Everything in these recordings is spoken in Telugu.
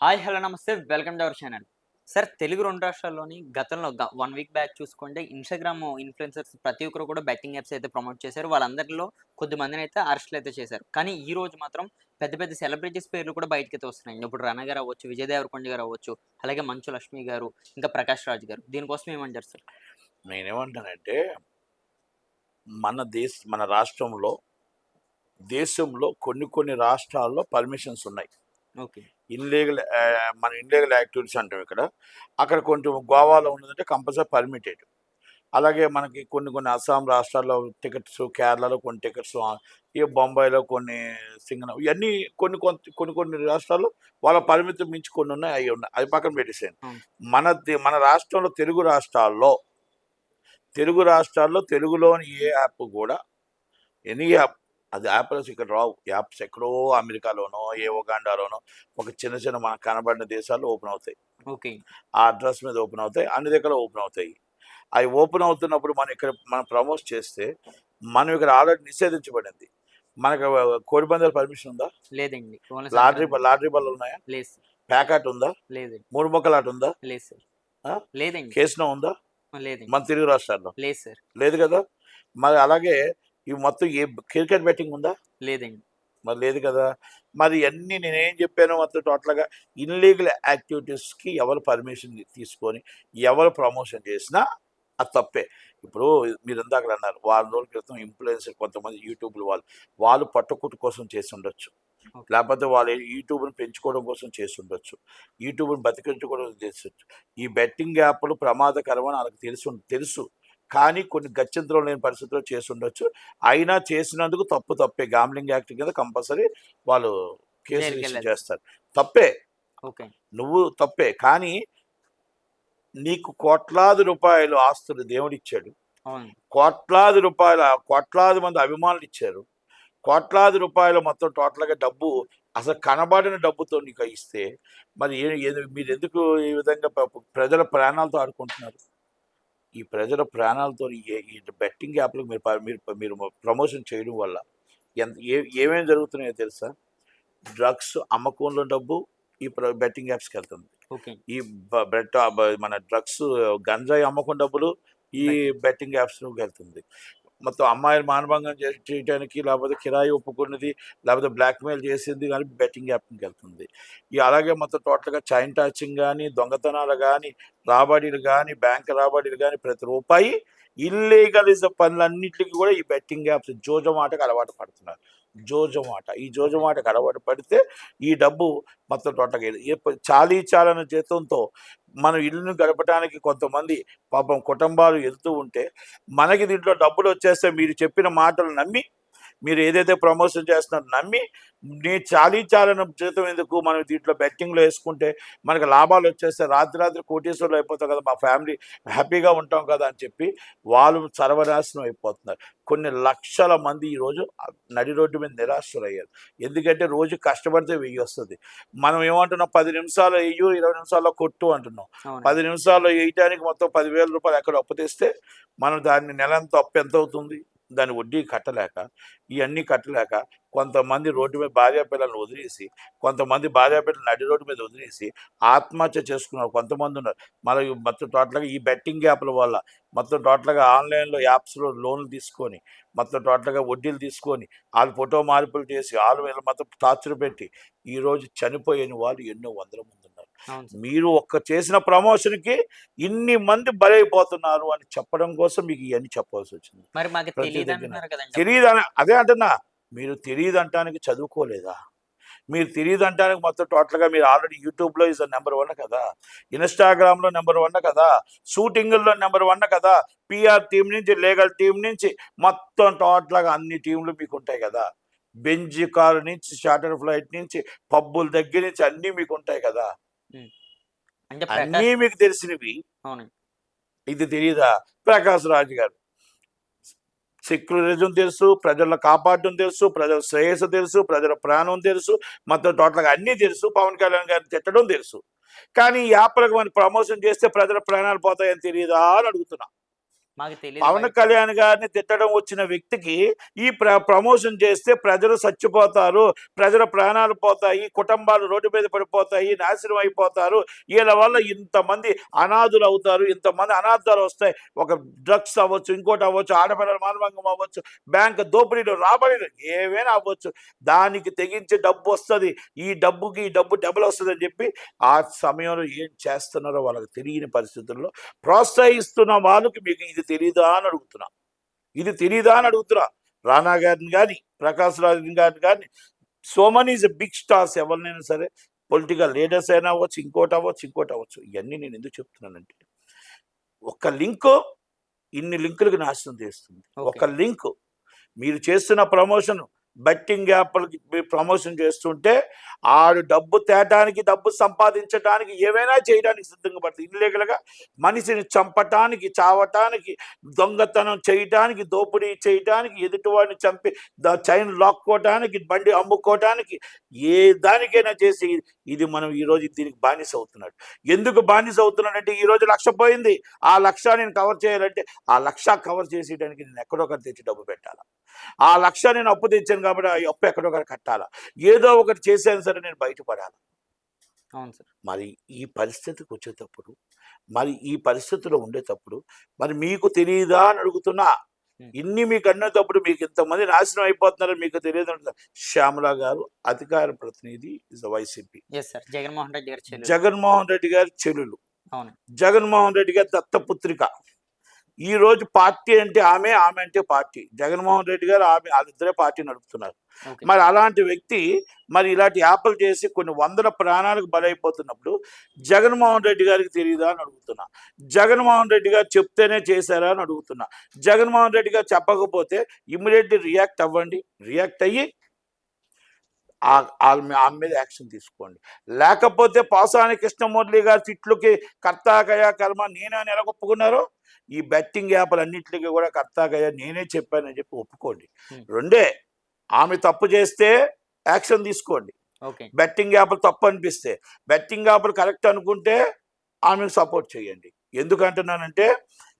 హాయ్! హలో! నమస్తే. Welcome to our channel. Sir Telugu 2 రాష్ట్రాల్లోని గతంలో 1 వీక్ బ్యాక్ చూసుకుంటే ఇన్‌స్టాగ్రామ్ ఇన్‌ఫ్లుయెన్సర్స్ ప్రతి ఒక్కరు కూడా బెట్టింగ్ యాప్స్ అయితే ప్రమోట్ చేశారు. వాళ్ళందరిలో కొద్దిమందినైతే అరెస్ట్‌లయితే చేశారు. కానీ ఈ రోజు మాత్రం పెద్ద పెద్ద సెలబ్రిటీస్ పేర్లు కూడా బయటకైతే వస్తున్నాయి. ఇప్పుడు 'రణ' గారు అవ్వచ్చు, 'విజయ్ దేవరకొండ' గారు అవ్వచ్చు, అలాగే 'మంచు లక్ష్మి' గారు, ఇంకా 'ప్రకాష్ రాజ్' గారు. దీనికోసం ఏమంటారు సార్? నేనేమంటానంటే మన రాష్ట్రంలో, దేశంలో కొన్ని రాష్ట్రాల్లో పర్మిషన్స్ ఉన్నాయి. ఓకే. మన ఇల్లీగల్ యాక్టివిటీస్ అంటాం ఇక్కడ. అక్కడ కొంచెం గోవాలో ఉన్నదంటే కంపల్సరీ పర్మిటెడ్. అలాగే మనకి కొన్ని అస్సాం రాష్ట్రాల్లో టికెట్స్, కేరళలో కొన్ని టికెట్స్, ఈ బొంబాయిలో కొన్ని ఇవన్నీ కొన్ని రాష్ట్రాల్లో వాళ్ళ పరిమితి మించి కొన్ని ఉన్నాయి, అవి ఉన్నాయి. అవి పక్కన పెట్టేసేయండి. అవును. మన రాష్ట్రంలో తెలుగు రాష్ట్రాల్లో తెలుగులోని ఏ యాప్ కూడా ఎనీ యాప్ అది యాప్స్ ఇక్కడ రావు. యాప్స్ ఎక్కడో అమెరికాలోనో ఏ ఉగాండాలోనో ఒక చిన్న మనకు కనబడిన దేశాల్లో ఓపెన్ అవుతాయి. ఓకే. ఆ అడ్రస్ మీద ఓపెన్ అవుతాయి, అన్ని దగ్గర ఓపెన్ అవుతాయి. అవి ఓపెన్ అవుతున్నప్పుడు మనం ప్రమోట్ చేస్తే మనం ఇక్కడ ఆల్రెడీ నిషేధించబడింది. మనకు కోడిపందాల పర్మిషన్ ఉందా? లేదండి. Only lottery Sankranti. లాటరీ బళ్ళు ఉన్నాయా? లేదు సార్. ప్యాకాట్ ఉందా? లేదండి. మూడు మొక్కలాట ఉందా? లేదు సార్. లేదండి. కేసునో ఉందా? లేదండి. మన తెలుగు రాష్ట్రాల్లో లేదు సార్. లేదు కదా. మరి అలాగే ఇవి మొత్తం క్రికెట్ బెట్టింగ్ ఉందా? లేదండి. మరి లేదు కదా. మరి అన్నీ నేనేం చెప్పానో మొత్తం టోటల్గా ఇన్లీగల్ యాక్టివిటీస్కి ఎవరు పర్మిషన్ తీసుకొని ఎవరు ప్రమోషన్ చేసినా అది తప్పే. ఇప్పుడు మీరు ఇందాక అన్నారు వారం రోజుల క్రితం ఇన్ఫ్లుయెన్సర్ కొంతమంది యూట్యూబ్లు వాళ్ళు పట్టుకుట్టు కోసం చేసి ఉండొచ్చు, ఓకే. లేకపోతే వాళ్ళు యూట్యూబ్ని పెంచుకోవడం కోసం చేసి ఉండొచ్చు, యూట్యూబ్ని బతికించుకోవడం చేసి. ఈ బెట్టింగ్ యాప్లు ప్రమాదకరమని వాళ్ళకి తెలుసు. కానీ కొన్ని గత్యంతరం లేని పరిస్థితుల్లో చేసి ఉండొచ్చు. అయినా చేసినందుకు తప్పే. గాంబ్లింగ్ యాక్ట్ కింద కంపల్సరీ వాళ్ళు కేసు రిజిస్టర్ జైలుకెళ్ళాలి సార్. చేస్తారు. తప్పే. ఓకే. నువ్వు తప్పే. కానీ నీకు కోట్లాది రూపాయలు ఆస్తులు దేవుడిచ్చాడు. అవును. కోట్లాది మంది అభిమానులు ఇచ్చారు. కోట్లాది రూపాయలు మొత్తం టోటల్‌గా డబ్బు అసలు కనబడని డబ్బుతో నీకు ఇస్తే మరి మీరెందుకు ఈ విధంగా ప్రజల ప్రాణాలతో ఆడుకుంటున్నారు? ఈ ప్రజల ప్రాణాలతో ఈ బెట్టింగ్ యాప్‌లకు మీరు ప్రమోషన్ చేయడం వల్ల ఏమేమి జరుగుతున్నాయో తెలుసా? డ్రగ్స్ అమ్మకంలో డబ్బు ఈ బెట్టింగ్ యాప్స్‌కెళ్తుంది. ఓకే. ఈ మన డ్రగ్స్ గంజాయి అమ్మకం డబ్బులు ఈ బెట్టింగ్ యాప్స్‌లోకి వెళ్తుంది. మొత్తం అమ్మాయిలు మానభంగం చేయటానికి లేకపోతే కిరాయి ఒప్పుకున్నది, లేకపోతే బ్లాక్‌మెయిల్ చేసింది కానీ బెట్టింగ్ యాప్‌కి వెళ్తుంది. అలాగే మొత్తం టోటల్‌గా చైన్ టాచింగ్ గానీ, దొంగతనాలు గానీ, రాబడీలు గానీ, బ్యాంక్ రాబడీలు గానీ ప్రతి రూపాయి ఇల్లీగలిజం పనులన్నిటికి కూడా ఈ బెట్టింగ్ యాప్స్ జోజమాటకు అలవాటు పడుతున్నారు. ఈ జోజమాటకు అలవాటు పడితే ఈ డబ్బు మొత్తం టోటల్‌గా చాలీచాలని జీతంతో మనం ఇల్లును గడపడానికి కొంతమంది పాపం కుటుంబాలు వెళ్తూ ఉంటే మనకి దీంట్లో డబ్బులు వచ్చేస్తే మీరు చెప్పిన మాటలు నమ్మి, మీరు ఏదైతే ప్రమోషన్ చేస్తున్నారో నమ్మి, చాలీచాలని జీతం ఎందుకు మనం దీంట్లో బెట్టింగ్‌లో వేసుకుంటే మనకు లాభాలు వచ్చేస్తే రాత్రి కోటీశ్వరులు అయిపోతాం కదా, మా ఫ్యామిలీ హ్యాపీగా ఉంటాం కదా అని చెప్పి వాళ్ళు సర్వనాశనం అయిపోతున్నారు. కొన్ని లక్షల మంది ఈరోజు నడి రోడ్డు మీద నిరాశ్రులయ్యారు. ఎందుకంటే రోజు కష్టపడితే 1000 వస్తుంది. మనం ఏమంటున్నాం 10 నిమిషాలు ఎయ్యు, 20 నిమిషాల్లో కొట్టు అంటున్నాం. అవునండి. 10 నిమిషాల్లో వేయటానికి మొత్తం 10,000 రూపాయలు ఎక్కడ అప్పు తెస్తే మనం దాన్ని నెలంతా అప్పు ఎంత అవుతుంది? దాని వడ్డీ కట్టలేక, ఇవన్నీ కట్టలేక కొంతమంది రోడ్డు మీద భార్యాపిల్లలను వదిలేసి, కొంతమంది భార్యాపిల్లలు నడి రోడ్డు మీద వదిలేసి ఆత్మహత్య చేసుకున్నారు కొంతమంది ఉన్నారు. మరి మొత్తం టోటల్‌గా ఈ బెట్టింగ్ యాప్ల వల్ల మొత్తం టోటల్‌గా ఆన్‌లైన్‌లో యాప్స్‌లో లోన్లు తీసుకొని, మొత్తం టోటల్‌గా వడ్డీలు తీసుకొని, వాళ్ళు ఫోటో మార్పులు చేసి, వీళ్ళు మొత్తం టార్చర్ పెట్టి ఈరోజు చనిపోయిన వాళ్ళు ఎన్నో వందల మంది ఉన్నారు. అవును సార్. మీరు చేసిన ప్రమోషన్‌కి ఇన్ని మంది బలైపోతున్నారు అని చెప్పడం కోసం మీకు ఇవన్నీ చెప్పాల్సి వచ్చింది. మరి మాకు ప్రతి దగ్గర తెలీదంటున్నారు కదండీ అప్పుడు. తెలీదని అదే అంటున్నా. మీరు తెలీదంటానికి చదువుకోలేదా? మీరు తెలీదంటానికి మొత్తం టోటల్‌గా మీరు ఆల్రెడీ యూట్యూబ్‌లో నంబర్ 1 కదా! ఇన్‌స్టాగ్రామ్‌లో నంబర్ 1 కదా! షూటింగుల్లో నంబర్ 1 కదా! పీఆర్ టీమ్ నుంచి, లీగల్ టీమ్ నుంచి మొత్తం టోటల్‌గా అన్ని టీమ్‌లు మీకుంటాయి కదా! బెంజ్ కారు నుంచి, చార్టర్ ఫ్లైట్ నుంచి, పబ్బుల దగ్గర నుంచి అన్నీ మీకుంటాయి కదా! హ్మ్. అంటే అన్నీ ప్రకాష్. మీకు తెలిసినవి అవునండి. ఇది తెలీదా? ప్రకాష్ రాజ్ గారు సెక్యులరిజం తెలుసు, ప్రజలను కాపాడడం తెలుసు, ప్రజల శ్రేయస్సు తెలుసు, ప్రజల ప్రాణం తెలుసు, మొత్తం టోటల్‌గా అన్నీ తెలుసు. పవన్ కళ్యాణ్ గారిని తిట్టడం తెలుసు. కానీ ఈ యాప్‌లకు మనం ప్రమోషన్ చేస్తే ప్రజల ప్రాణాలు పోతాయని తెలీదా అని అడుగుతున్నా. మాకు తెలీదు పవన్ బయట. కళ్యాణ్ గారిని తిట్టడం వచ్చిన వ్యక్తికి ఈ ప్రమోషన్ చేస్తే ప్రజలు చచ్చిపోతారు, ప్రజల ప్రాణాలు పోతాయి, కుటుంబాలు రోడ్డు మీద పడిపోతాయి, నాశనం అయిపోతారు, వీళ్ళ వల్ల ఇంతమంది అనాథులు అవుతారు, ఇంతమంది అనాథాలు వస్తాయి, ఒక డ్రగ్స్ అవ్వచ్చు, ఇంకోటి అవ్వచ్చు, ఆడపిల్లల మానభంగం అవ్వచ్చు, బ్యాంక్ దోపిడీలు రాబడిలు ఏవైనా అవ్వచ్చు, దానికి తెగించి డబ్బు వస్తుంది, ఈ డబ్బుకి ఈ డబ్బు డబ్బులు వస్తుంది అని చెప్పి ఆ సమయంలో ఏం చేస్తున్నారో వాళ్ళకి తెలియని పరిస్థితుల్లో ప్రోత్సహిస్తున్న వాళ్ళకి మీకు ఇది తెలీదా అని అడుగుతున్నా, ఇది తెలీదా అని అడుగుతున్నా. రానా గారిని కానీ, ప్రకాష్ రాజ్ గారిని కానీ, so many is big stars, ఎవరినైనా సరే, పొలిటికల్ లీడర్స్ అయినా అవ్వచ్చు, ఇంకోటి అవ్వచ్చు, ఇంకోటి అవ్వచ్చు. ఇవన్నీ నేను ఎందుకు చెప్తున్నానంటే, ఒక లింక్ ఇన్ని లింకులకు నాశనం చేస్తుంది. ఒక లింక్ మీరు చేస్తున్న ప్రమోషన్ బెట్టింగ్ యాప్లకి ప్రమోషన్ చేస్తుంటే ఆడు డబ్బు తేటానికి, డబ్బు సంపాదించడానికి ఏమైనా చేయడానికి సిద్ధంగా పడుతుంది. ఇల్లీగల్గా మనిషిని చంపటానికి, చావటానికి, దొంగతనం చేయటానికి, దోపిడీ చేయటానికి, ఎదుటివాడిని చంపి చైన్ లాక్కోవటానికి, బండి అమ్ముకోవటానికి, ఏ దానికైనా చేసి ఇది మనం ఈరోజు దీనికి బానిస అవుతున్నాడు. ఎందుకు బానిస అవుతున్నాడంటే ఈరోజు 1,00,000 పోయింది, ఆ 1,00,000 నేను కవర్ చేయాలంటే ఆ 1,00,000 కవర్ చేసేయడానికి నేను ఎక్కడొకటి తెచ్చి డబ్బు పెట్టాలా, ఆ 1,00,000 నేను అప్పు తెచ్చాను కాబట్టి ఆ అప్పు ఎక్కడొకటి కట్టాలా, ఏదో ఒకటి చేసాను సరే నేను బయటపడాలి. అవును సార్. మరి ఈ పరిస్థితికి వచ్చేటప్పుడు, మరి ఈ పరిస్థితిలో ఉండేటప్పుడు మరి మీకు తెలియదా అని అడుగుతున్నా. ఇన్ని మీకు అన్నప్పుడు మీకు ఇంతమంది నాశనం అయిపోతున్నారని మీకు తెలియదు. శ్యామల గారు అధికార ప్రతినిధి ఇస్ వైసీపీ, జగన్మోహన్ రెడ్డి గారు చెల్లెలు. జగన్మోహన్ రెడ్డి గారి చెల్లెలు, అవును. జగన్మోహన్ రెడ్డి గారి దత్తపుత్రిక. ఈ రోజు పార్టీ అంటే ఆమె, ఆమె అంటే పార్టీ. జగన్మోహన్ రెడ్డి గారు ఆమె, వాళ్ళిద్దరే పార్టీ నడుపుతున్నారు. మరి అలాంటి వ్యక్తి మరి ఇలాంటి యాప్లు చేసి కొన్ని వందల ప్రాణాలకు బలైపోతున్నప్పుడు జగన్మోహన్ రెడ్డి గారికి తెలియదా అని అడుగుతున్నా. జగన్మోహన్ రెడ్డి గారు చెప్తేనే చేశారా అని అడుగుతున్నా. జగన్మోహన్ రెడ్డి గారు చెప్పకపోతే ఇమ్మీడియట్లీ రియాక్ట్ అవ్వండి, రియాక్ట్ అయ్యి ఆమె మీద యాక్షన్ తీసుకోండి. లేకపోతే పాసాని కృష్ణమురళి గారి తిట్లుకి కర్తాకయ కర్మ నేనే అని ఎలా ఒప్పుకున్నారో ఈ బెట్టింగ్ యాప్లు అన్నింటికి కూడా కర్తాకయ నేనే చెప్పానని చెప్పి ఒప్పుకోండి. రెండే, ఆమె తప్పు చేస్తే యాక్షన్ తీసుకోండి, బెట్టింగ్ యాప్లు తప్పు అనిపిస్తే, బెట్టింగ్ యాప్లు కరెక్ట్ అనుకుంటే ఆమెకు సపోర్ట్ చేయండి. ఎందుకంటున్నానంటే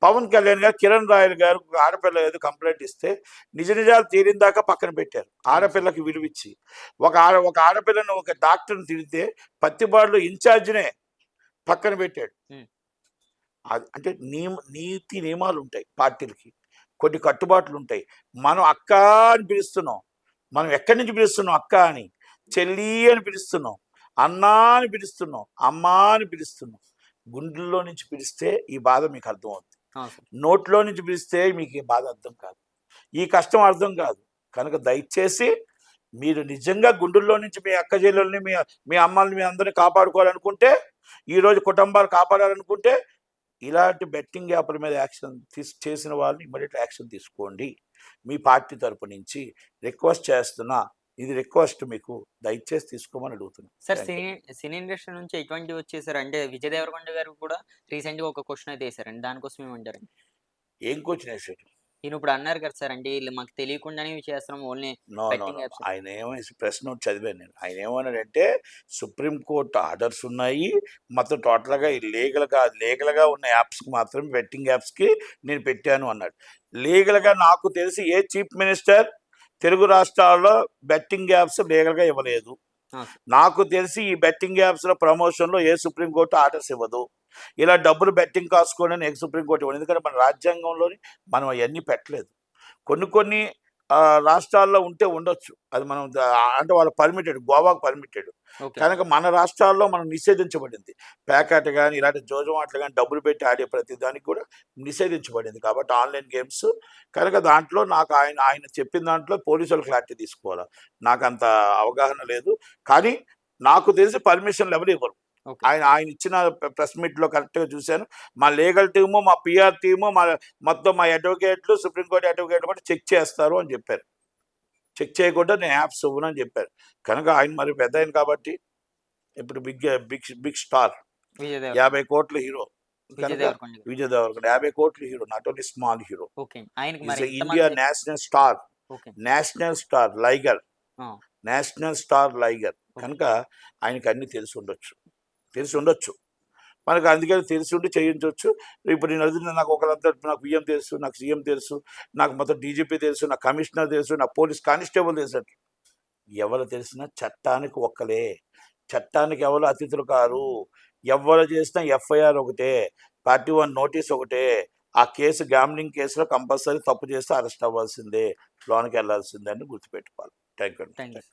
పవన్ కళ్యాణ్ గారు కిరణ్ రాయల్ గారు ఆడపిల్ల ఏదో కంప్లైంట్ ఇస్తే నిజాలు తీరిన దాకా పక్కన పెట్టారు. ఆడపిల్లకి విలువిచ్చి ఒక ఆడపిల్లను, ఒక డాక్టర్ని తిడితే పత్తిపాడులో ఇన్ఛార్జినే పక్కన పెట్టాడు. అంటే నీతి నియమాలు ఉంటాయి, పార్టీలకి కొన్ని కట్టుబాట్లు ఉంటాయి. మనం అక్క అని పిలుస్తున్నాం, మనం ఎక్కడి నుంచి పిలుస్తున్నాం అక్క అని, చెల్లి అని పిలుస్తున్నాం, అన్నా అని పిలుస్తున్నాం, అమ్మ అని పిలుస్తున్నాం. గుండెల్లో నుంచి పిలిస్తే ఈ బాధ మీకు అర్థం అవుతుంది, నోట్లో నుంచి పిలిస్తే మీకు ఈ బాధ అర్థం కాదు, ఈ కష్టం అర్థం కాదు. కనుక దయచేసి మీరు నిజంగా గుండెల్లో నుంచి మీ అక్క చెల్లెల్ని, మీ అమ్మల్ని, మీ అందరిని కాపాడుకోవాలనుకుంటే, ఈరోజు కుటుంబాలు కాపాడాలనుకుంటే ఇలాంటి బెట్టింగ్ యాప్ల మీద యాక్షన్ చేసిన వాళ్ళని ఇమ్మీడియట్ యాక్షన్ తీసుకోండి. మీ పార్టీ తరపు నుంచి రిక్వెస్ట్ చేస్తున్నా, ఇది రిక్వెస్ట్ మీకు దయచేసి తీసుకోమని అడుగుతున్నాను. సార్, సినీ ఇండస్ట్రీ నుంచి ఎటువంటివి వచ్చేసారు అంటే విజయ్ దేవరకొండ గారు కూడా రీసెంట్గా ఒక క్వశ్చన్ అయితే వేసారండి, దానికోసం ఏమంటారండి? ఏం క్వశ్చన్ వేసారు? ఈయన ఇప్పుడు అన్నారు కదా సార్, అంటే వీళ్ళు మాకు తెలియకుండానే చేస్తున్నాం ఓన్లీ బెట్టింగ్ యాప్స్. ఆయన ఏమైనా ప్రశ్న చదివాను నేను. ఆయన ఏమన్నాడంటే సుప్రీంకోర్టు ఆర్డర్స్ ఉన్నాయి, మొత్తం టోటల్గా లీగల్గా ఉన్న యాప్స్కి మాత్రం, బెట్టింగ్ యాప్స్కి నేను పెట్టాను అన్నాడు. లీగల్గా నాకు తెలిసి ఏ చీఫ్ మినిస్టర్ తెలుగు రాష్ట్రాల్లో బెట్టింగ్ యాప్స్ లీగల్గా ఇవ్వలేదు. నాకు తెలిసి ఈ బెట్టింగ్ యాప్స్లో ప్రమోషన్లో ఏ సుప్రీంకోర్టు ఆర్డర్స్ ఇవ్వదు. ఇలా డబ్బులు బెట్టింగ్ కాసుకోండి అని సుప్రీంకోర్టు ఇవ్వదు. ఎందుకంటే మన రాజ్యాంగంలోని మనం అవన్నీ పెట్టలేదు. కొన్ని రాష్ట్రాల్లో ఉంటే ఉండొచ్చు, అది మనం అంటే వాళ్ళు పర్మిటెడ్, గోవాకు పర్మిటెడ్. కనుక మన రాష్ట్రాల్లో మనం నిషేధించబడింది. ప్యాకెట్ కానీ ఇలాంటి జోజమాటలు కానీ డబ్బులు పెట్టి ఆడే ప్రతి దానికి కూడా నిషేధించబడింది కాబట్టి ఆన్లైన్ గేమ్స్. కనుక దాంట్లో నాకు ఆయన చెప్పిన దాంట్లో పోలీసులు క్లారిటీ తీసుకోవాలి, నాకు అంత అవగాహన లేదు. కానీ నాకు తెలిసి పర్మిషన్లు ఎవరు ఇవ్వరు. ఆయన ఇచ్చిన ప్రెస్ మీట్లో కరెక్ట్గా చూశాను. మా లీగల్ టీము, మా పిఆర్ టీము, మొత్తం మా అడ్వకేట్లు, సుప్రీంకోర్టు అడ్వకేట్లు కూడా చెక్ చేస్తారు అని చెప్పారు. చెక్ చేయకుండా నేను యాప్స్ ఇవ్వను అని చెప్పారు. కనుక ఆయన మరి పెద్ద ఆయన కాబట్టి ఇప్పుడు బిగ్ స్టార్, 50 కోట్ల హీరో విజయ్ దేవరకొండ, 50 కోట్ల hero, not only small hero, India national star Liger, national star Liger. కనుక ఆయనకి అన్ని తెలిసి ఉండొచ్చు. మనకు అందుకని తెలిసి ఉండి చేయించవచ్చు. ఇప్పుడు నేను అడిగిన నాకు ఒకరంతా నాకు బియ్యం తెలుసు, నాకు సీఎం తెలుసు, నాకు మొత్తం డీజీపీ తెలుసు, నాకు కమిషనర్ తెలుసు, నాకు పోలీస్ కానిస్టేబుల్ తెలుసు. ఎవరు తెలిసినా చట్టానికి ఒక్కలే. చట్టానికి ఎవరు అతిథులు కారు. ఎవ్వరు చేసినా ఎఫ్ఐఆర్ ఒకటే. పార్టీ 1 నోటీస్ ఒకటే. ఆ కేసు గ్యామ్లింగ్ కేసులో కంపల్సరీ తప్పు చేస్తే అరెస్ట్ అవ్వాల్సిందే. లోనికి వెళ్ళాల్సిందే అని గుర్తుపెట్టుకోవాలి. థ్యాంక్ యూ అండి. Thank you.